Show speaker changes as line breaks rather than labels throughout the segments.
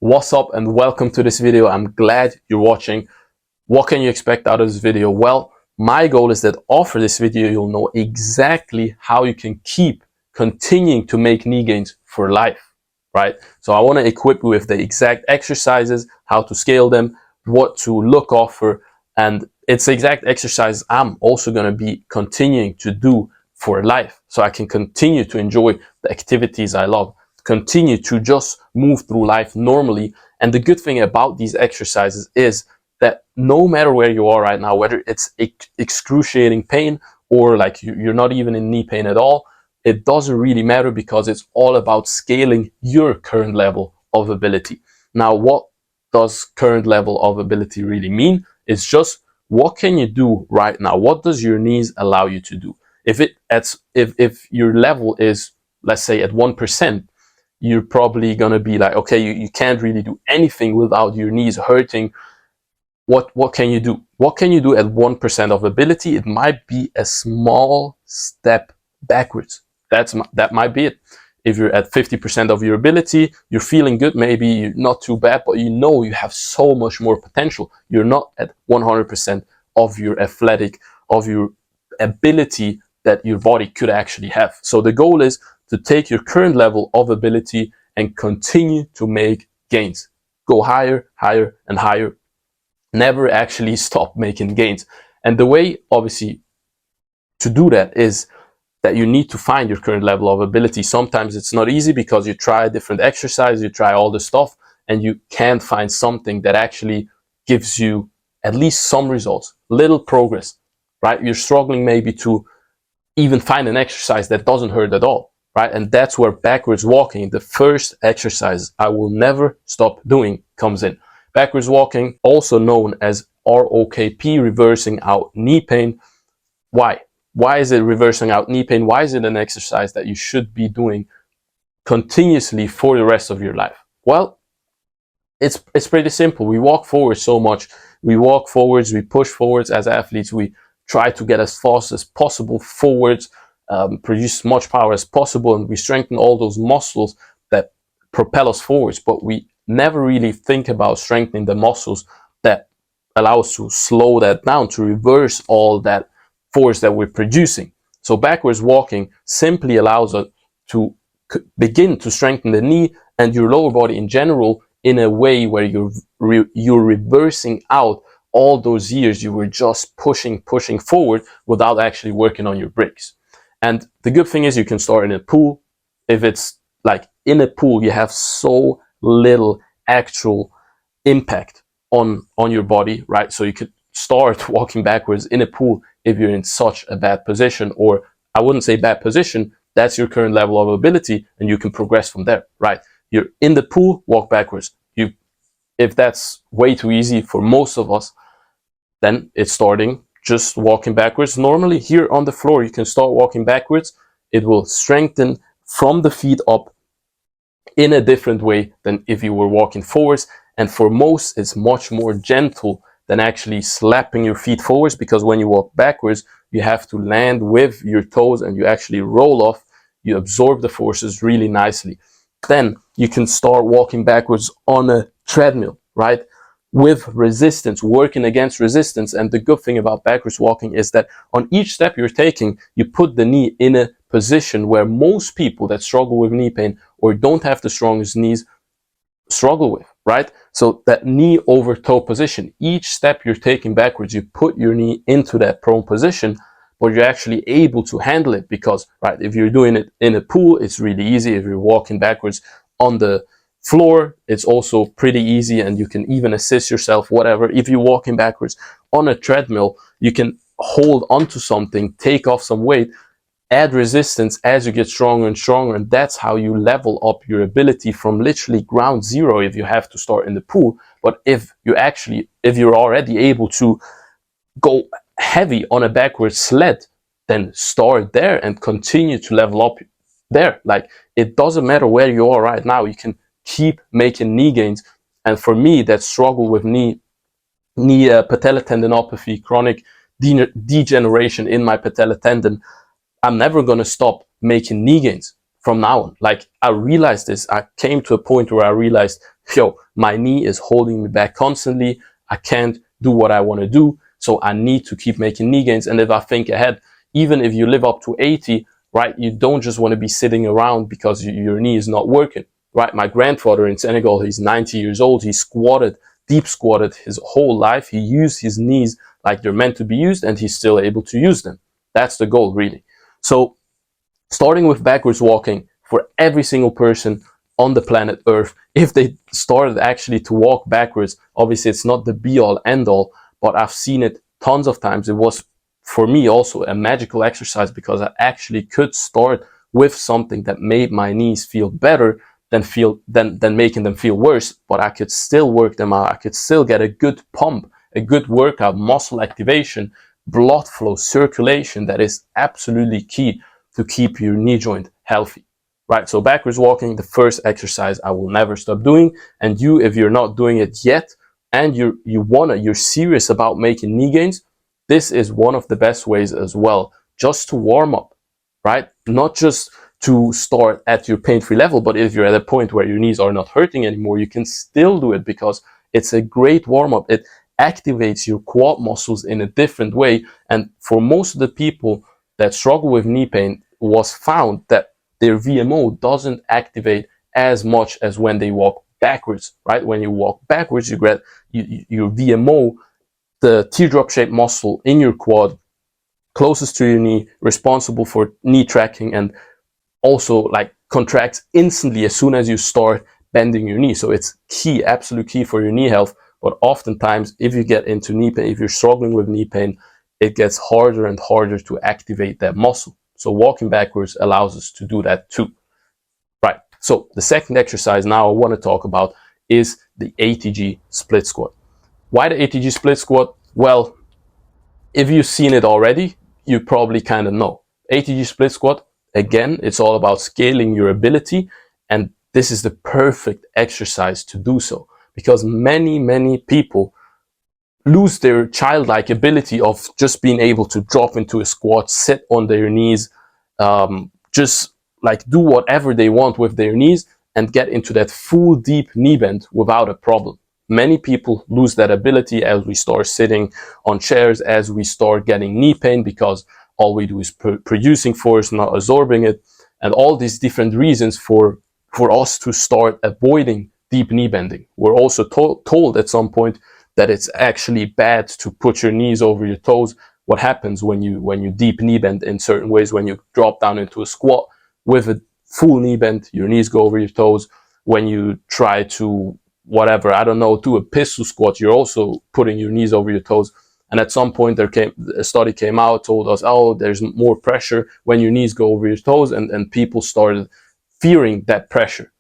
What's up and welcome to this video. I'm glad you're watching. What can you expect out of this video? Well, my goal is that after this video, you'll know exactly how you can keep continuing to make knee gains for life, right? So I want to equip you with the exact exercises, how to scale them, what to look out for, and it's the exact exercise I'm also going to be continuing to do for life, so I can continue to enjoy the activities I love, continue to just move through life normally. And the good thing about these exercises is that no matter where you are right now, whether it's excruciating pain or like you're not even in knee pain at all, it doesn't really matter, because it's all about scaling your current level of ability. Now, what does current level of ability really mean? It's just, what can you do right now? What does your knees allow you to do? If your level is, let's say, at 1%, you're probably gonna be like, okay, you can't really do anything without your knees hurting. What can you do? What can you do at 1% of ability? It might be a small step backwards. That might be it. If you're at 50% of your ability, you're feeling good, maybe you're not too bad, but you know you have so much more potential. You're not at 100% of your of your ability that your body could actually have. So the goal is to take your current level of ability and continue to make gains. Go higher, higher, and higher. Never actually stop making gains. And the way, obviously, to do that is that you need to find your current level of ability. Sometimes it's not easy because you try different exercises, you try all the stuff, and you can't find something that actually gives you at least some results, little progress, right? You're struggling maybe to even find an exercise that doesn't hurt at all, right? And that's where backwards walking, the first exercise I will never stop doing, comes in. Backwards walking, also known as ROKP, reversing out knee pain. Why? Why is it reversing out knee pain? Why is it an exercise that you should be doing continuously for the rest of your life? Well, it's pretty simple. We walk forward so much. We walk forwards, we push forwards as athletes. We try to get as fast as possible forwards, produce as much power as possible, and we strengthen all those muscles that propel us forwards. But we never really think about strengthening the muscles that allow us to slow that down, to reverse all that force that we're producing. So backwards walking simply allows us to begin to strengthen the knee and your lower body in general, in a way where you're reversing out all those years you were just pushing forward without actually working on your brakes. And the good thing is you can start in a pool. If it's like in a pool, you have so little actual impact on your body, right? So you could start walking backwards in a pool if you're in such a bad position, or I wouldn't say bad position, that's your current level of ability, and you can progress from there, right? You're in the pool, walk backwards. If that's way too easy for most of us, then it's starting just walking backwards. Normally here on the floor, you can start walking backwards. It will strengthen from the feet up in a different way than if you were walking forwards. And for most, it's much more gentle than actually slapping your feet forwards, because when you walk backwards, you have to land with your toes and you actually roll off. You absorb the forces really nicely. Then you can start walking backwards on a treadmill, right? With resistance, working against resistance. And the good thing about backwards walking is that on each step you're taking, you put the knee in a position where most people that struggle with knee pain or don't have the strongest knees struggle with, right? So that knee over toe position, each step you're taking backwards, you put your knee into that prone position, but you're actually able to handle it, because, right, if you're doing it in a pool, it's really easy. If you're walking backwards on the floor, it's also pretty easy, and you can even assist yourself, whatever. If you're walking backwards on a treadmill, you can hold onto something, take off some weight, add resistance as you get stronger and stronger, and that's how you level up your ability from literally ground zero if you have to start in the pool. But if you're already able to go heavy on a backward sled, then start there and continue to level up there. Like, it doesn't matter where you are right now, you can keep making knee gains. And for me, that struggle with knee patella tendinopathy, chronic degeneration in my patella tendon, I'm never going to stop making knee gains from now on. Like, I realized this. I came to a point where I realized yo, my knee is holding me back constantly. I can't do what I want to do. So I need to keep making knee gains. And if I think ahead, even if you live up to 80, right, you don't just want to be sitting around because your knee is not working, right? My grandfather in Senegal, he's 90 years old. He squatted, deep squatted his whole life. He used his knees like they're meant to be used, and he's still able to use them. That's the goal, really. So starting with backwards walking for every single person on the planet Earth, if they started actually to walk backwards, obviously it's not the be all end all, but I've seen it tons of times. It was for me also a magical exercise because I actually could start with something that made my knees feel better than making them feel worse, but I could still work them out. I could still get a good pump, a good workout, muscle activation, blood flow, circulation that is absolutely key to keep your knee joint healthy, right? So backwards walking, the first exercise I will never stop doing. And you, if you're not doing it yet and you're serious about making knee gains, this is one of the best ways as well, just to warm up, right? Not just to start at your pain-free level, but if you're at a point where your knees are not hurting anymore, you can still do it because it's a great warm-up. It activates your quad muscles in a different way. And for most of the people that struggle with knee pain, was found that their VMO doesn't activate as much as when they walk backwards, right? When you walk backwards, you get your VMO, the teardrop-shaped muscle in your quad, closest to your knee, responsible for knee tracking, and also like contracts instantly as soon as you start bending your knee. So it's key, absolute key for your knee health. But oftentimes, if you get into knee pain, if you're struggling with knee pain, it gets harder and harder to activate that muscle. So walking backwards allows us to do that too. Right. So the second exercise now I want to talk about is the ATG split squat. Why the ATG split squat? Well, if you've seen it already, you probably kind of know. ATG split squat, again, it's all about scaling your ability, and this is the perfect exercise to do so because many people lose their childlike ability of just being able to drop into a squat, sit on their knees, just like do whatever they want with their knees and get into that full deep knee bend without a problem. Many people lose that ability as we start sitting on chairs, as we start getting knee pain because all we do is producing force, not absorbing it, and all these different reasons for us to start avoiding deep knee bending. We're also told at some point that it's actually bad to put your knees over your toes. What happens when you deep knee bend in certain ways? When you drop down into a squat with a full knee bend, your knees go over your toes. When you try to, whatever, I don't know, do a pistol squat, you're also putting your knees over your toes. And at some point a study came out, told us, oh, there's more pressure when your knees go over your toes, and people started fearing that pressure.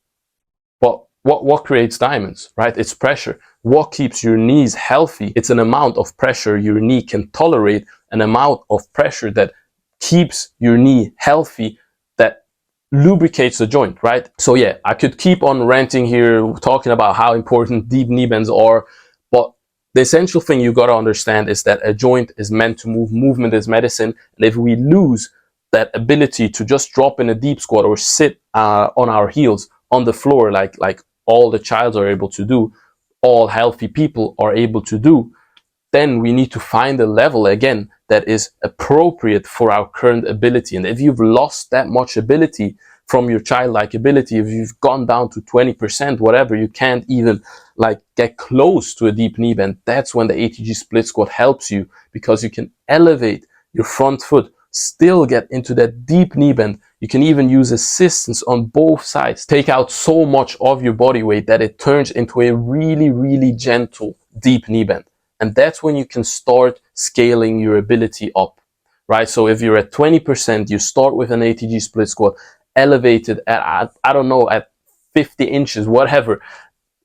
But what creates diamonds, right? It's pressure. What keeps your knees healthy? It's an amount of pressure your knee can tolerate, an amount of pressure that keeps your knee healthy, that lubricates the joint, right? So yeah, I could keep on ranting here, talking about how important deep knee bends are, but the essential thing you gotta understand is that a joint is meant to move. Movement is medicine. And if we lose that ability to just drop in a deep squat or sit on our heels on the floor like all the childs are able to do, all healthy people are able to do, then we need to find a level again that is appropriate for our current ability. And if you've lost that much ability from your childlike ability, if you've gone down to 20%, whatever, you can't even like get close to a deep knee bend, that's when the ATG split squat helps you, because you can elevate your front foot, still get into that deep knee bend. You can even use assistance on both sides, take out so much of your body weight that it turns into a really gentle deep knee bend. And that's when you can start scaling your ability up, right? So if you're at 20%, you start with an ATG split squat, elevated at, I don't know, at 50 inches, whatever.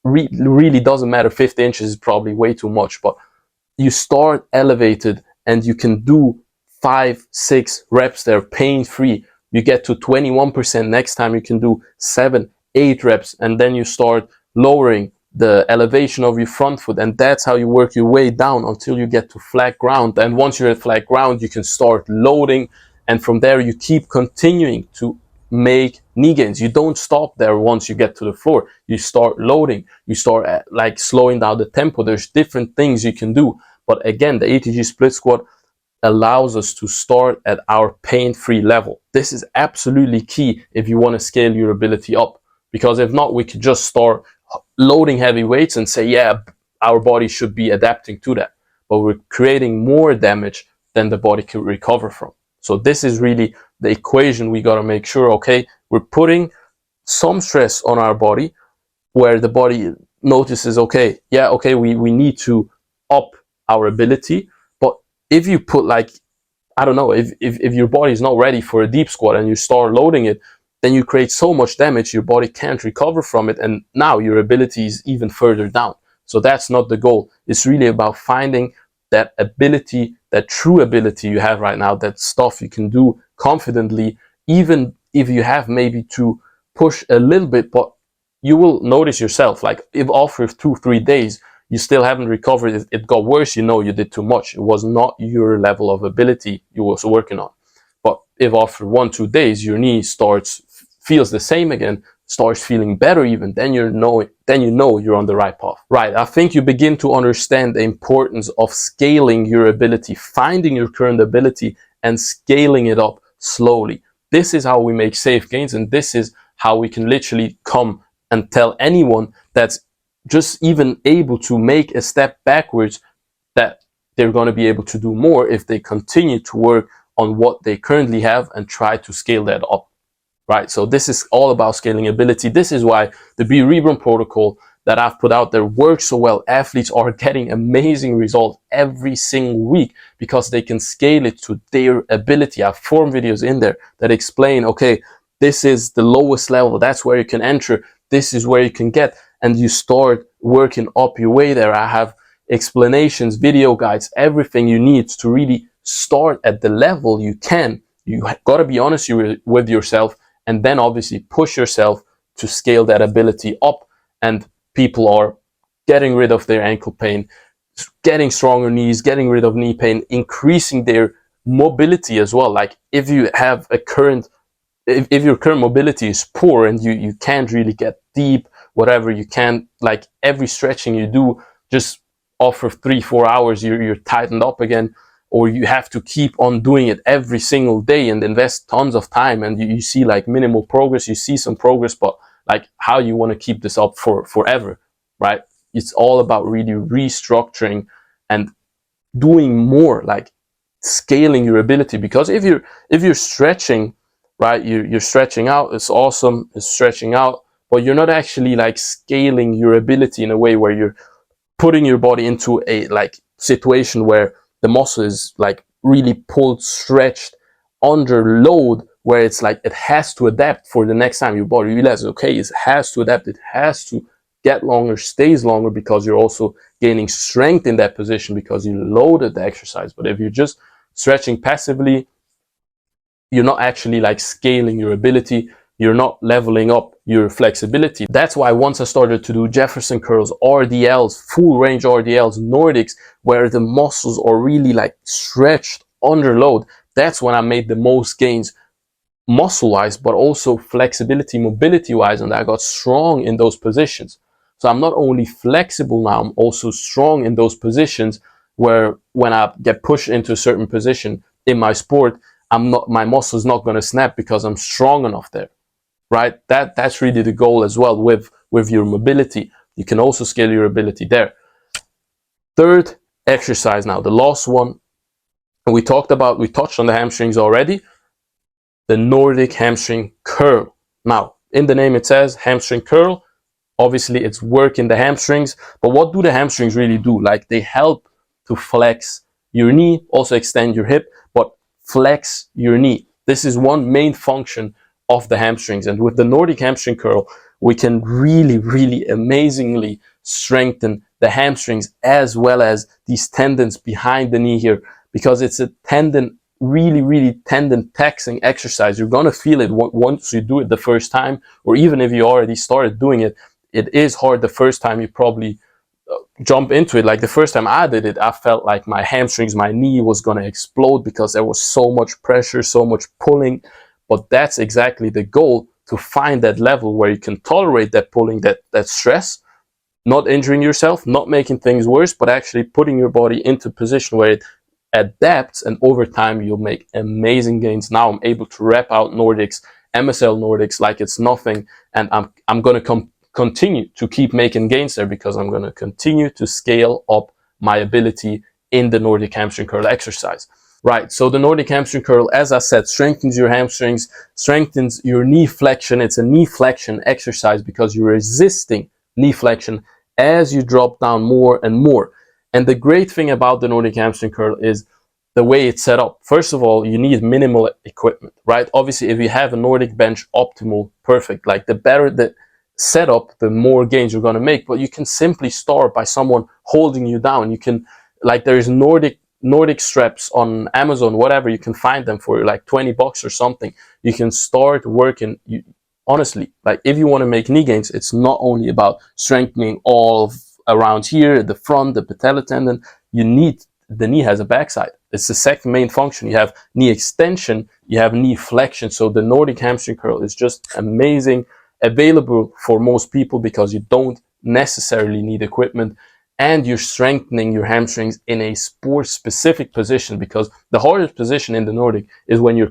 Really doesn't matter. 50 inches is probably way too much, but you start elevated and you can do 5-6 reps there pain-free. You get to 21%. Next time you can do 7-8 reps, and then you start lowering the elevation of your front foot, and that's how you work your way down until you get to flat ground. And once you're at flat ground, you can start loading, and from there you keep continuing to make knee gains. You don't stop there once you get to the floor. You start loading, you start like slowing down the tempo. There's different things you can do. But again, the ATG split squat allows us to start at our pain-free level. This is absolutely key if you want to scale your ability up, because if not, we could just start loading heavy weights and say, yeah, our body should be adapting to that, but we're creating more damage than the body can recover from. So this is really the equation we got to make sure, okay, we're putting some stress on our body where the body notices, okay, yeah, okay, we need to up our ability. But if you put like, I don't know, if your body is not ready for a deep squat and you start loading it, then you create so much damage, your body can't recover from it, and now your ability is even further down. So that's not the goal. It's really about finding that ability, that true ability you have right now, that stuff you can do confidently, even if you have maybe to push a little bit, but you will notice yourself, like if after 2-3 days you still haven't recovered, it got worse, you know you did too much. It was not your level of ability you was working on. But if after 1-2 days your knee feels the same again, starts feeling better even, then you know you're on the right path. Right, I think you begin to understand the importance of scaling your ability, finding your current ability and scaling it up slowly. This is how we make safe gains, and this is how we can literally come and tell anyone that's just even able to make a step backwards that they're going to be able to do more if they continue to work on what they currently have and try to scale that up. Right, so this is all about scaling ability. This is why the Be Reborn protocol that I've put out there works so well. Athletes are getting amazing results every single week because they can scale it to their ability. I have 4 videos in there that explain, okay, this is the lowest level, that's where you can enter, this is where you can get, and you start working up your way there. I have explanations, video guides, everything you need to really start at the level you can. You got to be honest with yourself, and then obviously push yourself to scale that ability up. And people are getting rid of their ankle pain, getting stronger knees, getting rid of knee pain, increasing their mobility as well. Like if you have a current, if your current mobility is poor and you can't really get deep, whatever, you can't, like every stretching you do, just after 3-4 hours, you're tightened up again, or you have to keep on doing it every single day and invest tons of time, and you see like minimal progress, you see some progress, but like how you want to keep this up for forever, right? It's all about really restructuring and doing more, like scaling your ability. Because if you're stretching, right, you're stretching out, it's awesome, it's stretching out, but you're not actually like scaling your ability in a way where you're putting your body into a like situation where the muscle is like really pulled, stretched, under load, where it's like it has to adapt for the next time. Your body realizes, okay, it has to adapt, it has to get longer, stays longer, because you're also gaining strength in that position because you loaded the exercise. But if you're just stretching passively, you're not actually like scaling your ability, you're not leveling up your flexibility. That's why once I started to do Jefferson curls, RDLs, full range RDLs, Nordics, where the muscles are really like stretched under load, that's when I made the most gains muscle wise, but also flexibility, mobility wise, and I got strong in those positions. So I'm not only flexible now, I'm also strong in those positions where when I get pushed into a certain position in my sport, my muscle is not going to snap because I'm strong enough there, right? That's really the goal as well with your mobility. You can also scale your ability there. Third exercise now, the last one, and we touched on the hamstrings already, the Nordic hamstring curl. Now, in the name it says hamstring curl. Obviously, it's working the hamstrings, but what do the hamstrings really do? Like, they help to flex your knee, also extend your hip, but flex your knee. This is one main function of the hamstrings. And with the Nordic hamstring curl, we can really, really amazingly strengthen the hamstrings as well as these tendons behind the knee here, because it's a really tendon taxing exercise. You're going to feel it once you do it the first time, or even if you already started doing it. It is hard the first time you probably jump into it. Like the first time I did it, I felt like my hamstrings, my knee was going to explode because there was so much pressure, so much pulling. but that's exactly the goal, to find that level where you can tolerate that pulling, that stress, not injuring yourself, not making things worse, but actually putting your body into a position where it adapts, and over time you'll make amazing gains. Now I'm able to rep out Nordics, MSL Nordics like it's nothing, and I'm going to continue to keep making gains there, because I'm going to continue to scale up my ability in the Nordic hamstring curl exercise. Right, so the Nordic hamstring curl, as I said, strengthens your hamstrings, strengthens your knee flexion. It's a knee flexion exercise because you're resisting knee flexion as you drop down more and more. And the great thing about the Nordic hamstring curl is the way it's set up. First of all, you need minimal equipment, right? Obviously, if you have a Nordic bench, optimal, perfect. Like the better the setup, the more gains you're going to make. But you can simply start by someone holding you down. You can, like, there's Nordic straps on Amazon, whatever, you can find them for like $20 or something. You can start working. Honestly, like, if you want to make knee gains, it's not only about strengthening all around here, the front, the patella tendon. The knee has a backside. It's the second main function. You have knee extension, you have knee flexion. So the Nordic hamstring curl is just amazing, available for most people because you don't necessarily need equipment, and you're strengthening your hamstrings in a sport specific position, because the hardest position in the Nordic is when you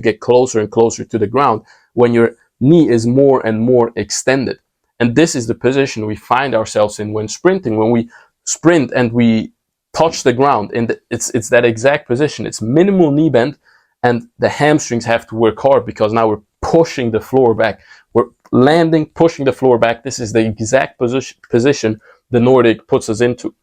get closer and closer to the ground, when your knee is more and more extended. And this is the position we find ourselves in when sprinting. When we sprint and we touch the ground, and it's that exact position. It's minimal knee bend, and the hamstrings have to work hard because now we're pushing the floor back. We're landing, pushing the floor back. This is the exact position the Nordic puts us into.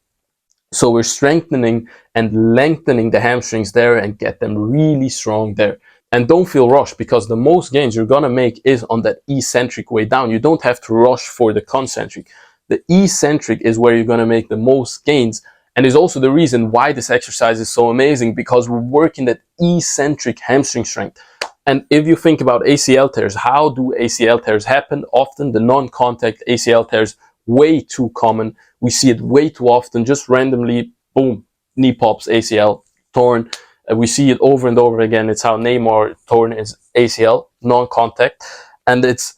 So we're strengthening and lengthening the hamstrings there and get them really strong there. And don't feel rushed, because the most gains you're going to make is on that eccentric way down. You don't have to rush for the concentric. The eccentric is where you're going to make the most gains, and is also the reason why this exercise is so amazing, because we're working that eccentric hamstring strength. And if you think about ACL tears, how do ACL tears happen? Often the non-contact ACL tears, way too common. We see it way too often, just randomly, boom, knee pops, ACL torn. We see it over and over again. It's how Neymar torn his ACL, non-contact. And it's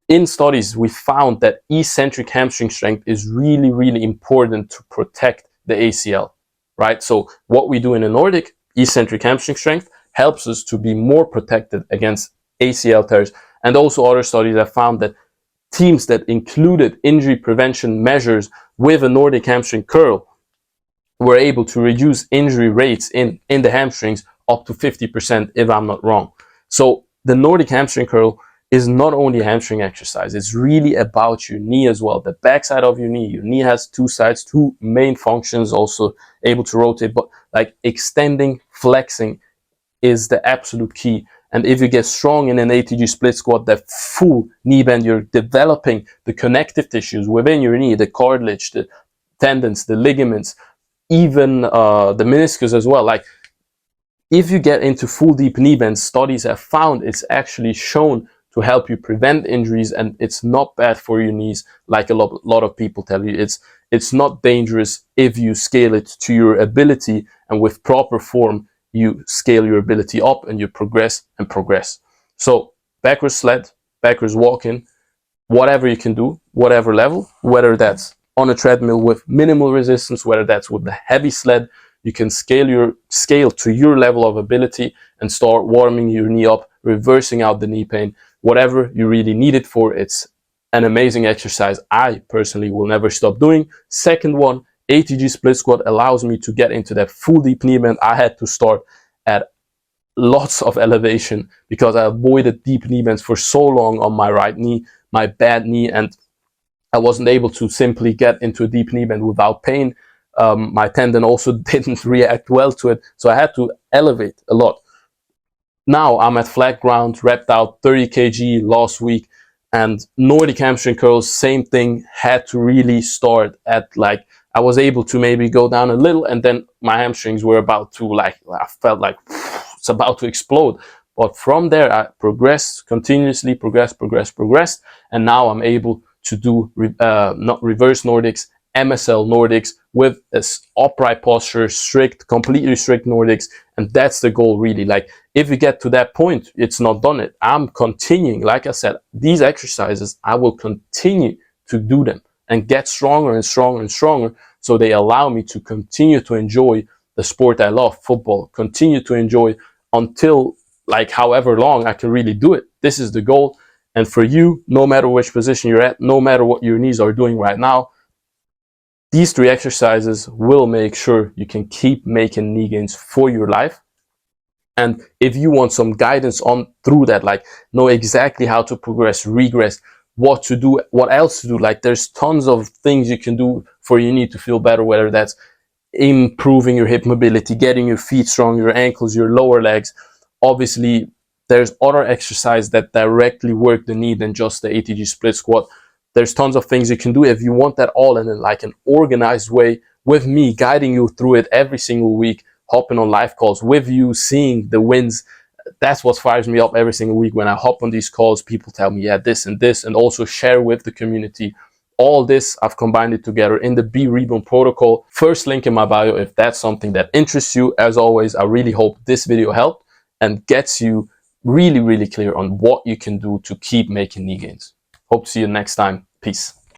in studies, we found that eccentric hamstring strength is really, really important to protect the ACL, right? So what we do in the Nordic, eccentric hamstring strength, helps us to be more protected against ACL tears. And also other studies have found that teams that included injury prevention measures with a Nordic hamstring curl were able to reduce injury rates in the hamstrings up to 50%, if I'm not wrong. So the Nordic hamstring curl is not only a hamstring exercise, it's really about your knee as well, the backside of your knee. Your knee has two sides, two main functions, also able to rotate, but like extending, flexing is the absolute key. And if you get strong in an ATG split squat, that full knee bend, you're developing the connective tissues within your knee, the cartilage, the tendons, the ligaments, even the meniscus as well. Like, if you get into full deep knee bend, studies have found it's actually shown to help you prevent injuries, and it's not bad for your knees, like a lot of people tell you. It's not dangerous if you scale it to your ability, and with proper form, you scale your ability up and you progress and progress. So backwards sled, backwards walking, whatever you can do, whatever level, whether that's on a treadmill with minimal resistance, whether that's with the heavy sled, you can scale to your level of ability and start warming your knee up, reversing out the knee pain, whatever you really need it for. It's an amazing exercise I personally will never stop doing. Second one, ATG split squat allows me to get into that full deep knee bend. I had to start at lots of elevation because I avoided deep knee bends for so long on my right knee, my bad knee, and I wasn't able to simply get into a deep knee bend without pain. My tendon also didn't react well to it, so I had to elevate a lot. Now I'm at flat ground, repped out 30 kg last week, and Nordic hamstring curls, same thing, had to really start at, like, I was able to maybe go down a little, and then my hamstrings were about to, like, I felt like it's about to explode. But from there, I progressed, continuously progressed, and now I'm able to do not reverse Nordics, MSL Nordics with this upright posture, strict, completely strict Nordics, and that's the goal really. Like, if you get to that point, it's not done it. I'm continuing. Like I said, these exercises, I will continue to do them and get stronger and stronger and stronger. So they allow me to continue to enjoy the sport I love, football, continue to enjoy until like however long I can really do it. This is the goal. And for you, no matter which position you're at, no matter what your knees are doing right now, these 3 exercises will make sure you can keep making knee gains for your life. And if you want some guidance on through that, like know exactly how to progress, regress, what to do, what else to do, like there's tons of things you can do for your knee to feel better, whether that's improving your hip mobility, getting your feet strong, your ankles, your lower legs. Obviously, there's other exercises that directly work the knee than just the ATG split squat. There's tons of things you can do if you want that all in like an organized way, with me guiding you through it every single week, hopping on live calls with you, seeing the wins. That's what fires me up every single week when I hop on these calls. People tell me, yeah, this and this, and also share with the community. All this, I've combined it together in the Be Reborn protocol. First link in my bio if that's something that interests you. As always, I really hope this video helped and gets you really, really clear on what you can do to keep making knee gains. Hope to see you next time. Peace.